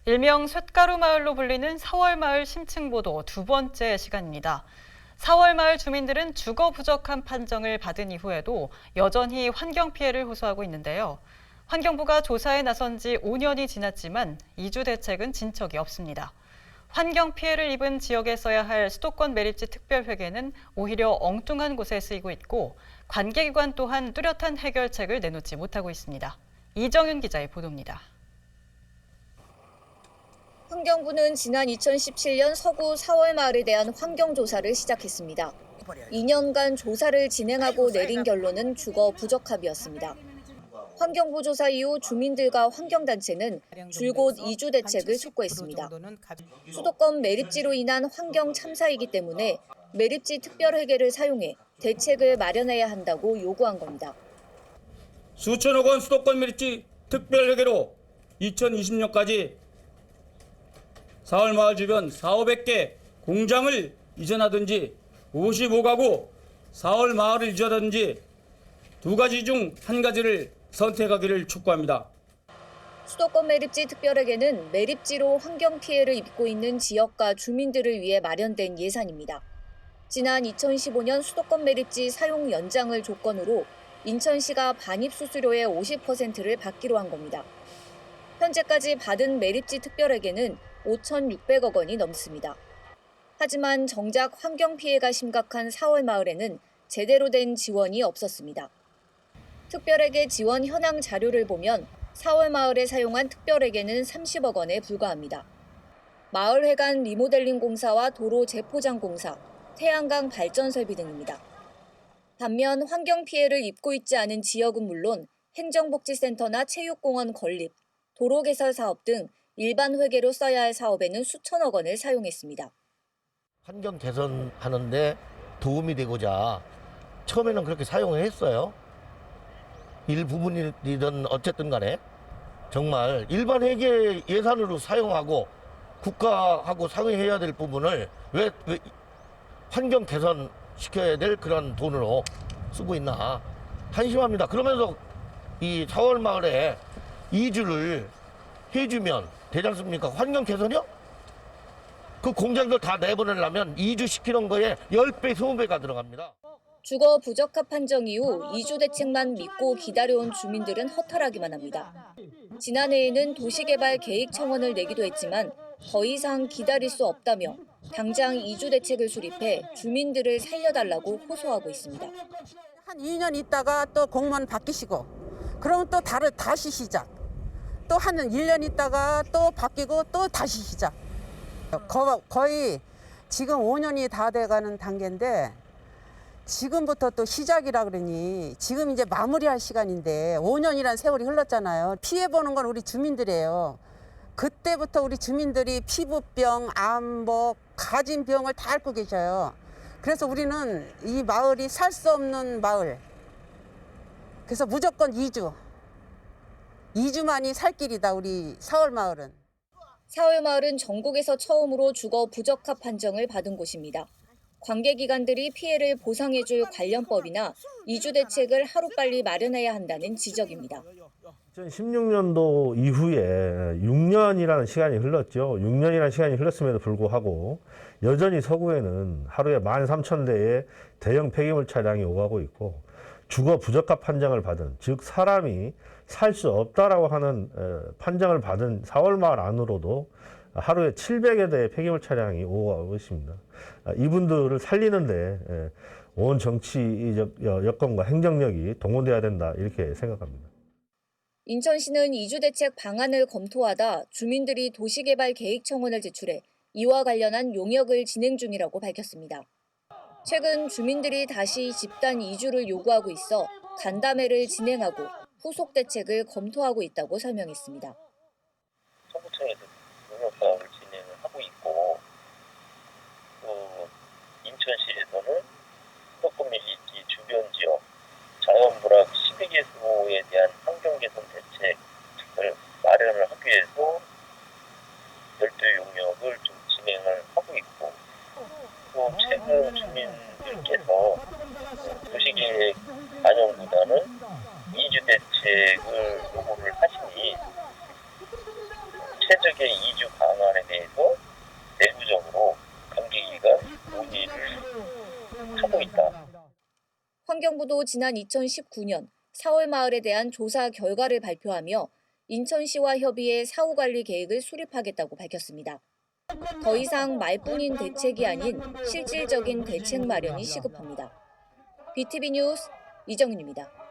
일명 쇳가루 마을로 불리는 4월 마을 심층보도 두 번째 시간입니다. 4월 마을 주민들은 주거 부족한 판정을 받은 이후에도 여전히 환경 피해를 호소하고 있는데요. 환경부가 조사에 나선 지 5년이 지났지만 이주 대책은 진척이 없습니다. 환경 피해를 입은 지역에 써야 할 수도권 매립지 특별회계는 오히려 엉뚱한 곳에 쓰이고 있고 관계기관 또한 뚜렷한 해결책을 내놓지 못하고 있습니다. 이정윤 기자의 보도입니다. 환경부는 지난 2017년 서구 4월 마을에 대한 환경조사를 시작했습니다. 2년간 조사를 진행하고 내린 결론은 주거 부적합이었습니다. 환경부 조사 이후 주민들과 환경단체는 줄곧 이주 대책을 촉구했습니다. 수도권 매립지로 인한 환경 참사이기 때문에 매립지 특별회계를 사용해 대책을 마련해야 한다고 요구한 겁니다. 수천억 원 수도권 매립지 특별회계로 2020년까지 4월 마을 주변 4,500개 공장을 이전하든지 55가구 4월 마을을 이전하든지 두 가지 중 한 가지를 선택하기를 촉구합니다. 수도권 매립지 특별회계는 매립지로 환경 피해를 입고 있는 지역과 주민들을 위해 마련된 예산입니다. 지난 2015년 수도권 매립지 사용 연장을 조건으로 인천시가 반입 수수료의 50%를 받기로 한 겁니다. 현재까지 받은 매립지 특별회계는 5,600억 원이 넘습니다. 하지만 정작 환경 피해가 심각한 4월 마을에는 제대로 된 지원이 없었습니다. 특별회계 지원 현황 자료를 보면 4월 마을에 사용한 특별회계는 30억 원에 불과합니다. 마을 회관 리모델링 공사와 도로 재포장 공사, 태양광 발전 설비 등입니다. 반면 환경 피해를 입고 있지 않은 지역은 물론 행정복지센터나 체육공원 건립, 도로 개설 사업 등 일반 회계로 써야 할 사업에는 수천억 원을 사용했습니다. 환경 개선하는데 도움이 되고자 처음에는 그렇게 사용을 했어요. 일부분이든 어쨌든 간에 정말 일반 회계 예산으로 사용하고 국가하고 상의해야 될 부분을 왜 환경 개선 시켜야 될 그런 돈으로 쓰고 있나 한심합니다. 그러면서 이 4월 마을에 이주를 해주면 되지 않습니까? 환경 개선이요? 그 공장들 다 내보내려면 이주시키는 거에 10배, 20배가 들어갑니다. 주거 부적합 판정 이후 이주 대책만 믿고 기다려온 주민들은 허탈하기만 합니다. 지난해에는 도시개발 계획 청원을 내기도 했지만 더 이상 기다릴 수 없다며 당장 이주 대책을 수립해 주민들을 살려달라고 호소하고 있습니다. 한 2년 있다가 또 공무원 바뀌시고 그러면 또 다시 시작. 또 한 1년 있다가 또 바뀌고 또 다시 시작. 거의 지금 5년이 다 돼가는 단계인데 지금부터 또 시작이라 그러니 지금 이제 마무리할 시간인데 5년이란 세월이 흘렀잖아요. 피해보는 건 우리 주민들이에요. 그때부터 우리 주민들이 피부병, 암, 가진 병을 다 앓고 계셔요. 그래서 우리는 이 마을이 살 수 없는 마을. 그래서 무조건 이주만이 살 길이다, 우리 4월 마을은. 4월 마을은 전국에서 처음으로 주거 부적합 판정을 받은 곳입니다. 관계기관들이 피해를 보상해줄 관련법이나 이주 대책을 하루빨리 마련해야 한다는 지적입니다. 2016년도 이후에 6년이라는 시간이 흘렀죠. 6년이라는 시간이 흘렀음에도 불구하고 여전히 서구에는 하루에 13,000대의 대형 폐기물 차량이 오가고 있고 주거 부적합 판정을 받은, 즉 사람이 살 수 없다라고 하는 판정을 받은 4월 마을 안으로도 하루에 700여 대의 폐기물 차량이 오가고 있습니다. 이분들을 살리는데 온 정치적 여건과 행정력이 동원돼야 된다, 이렇게 생각합니다. 인천시는 이주 대책 방안을 검토하다 주민들이 도시개발 계획 청원을 제출해 이와 관련한 용역을 진행 중이라고 밝혔습니다. 최근 주민들이 다시 집단 이주를 요구하고 있어 간담회를 진행하고 후속 대책을 검토하고 있다고 설명했습니다. 정부청에서 용역 사업을 진행을 하고 있고 또 인천시에서는 수도권 매립지 주변 지역 자연불락 12개소에 대한 환경 개선 대책을 마련을 하기 위해서 별도 용역을 좀 진행을 하고 있고 또 최근 주민들께서 도시계획 반영보다는 이주 대책을 요구를 하시니 최적의 이주 방안에 대해서 내부적으로 관계기관 논의를 하고 있다. 환경부도 지난 2019년 4월 마을에 대한 조사 결과를 발표하며 인천시와 협의해 사후관리 계획을 수립하겠다고 밝혔습니다. 더 이상 말뿐인 대책이 아닌 실질적인 대책 마련이 시급합니다. BTV 뉴스 이정윤입니다.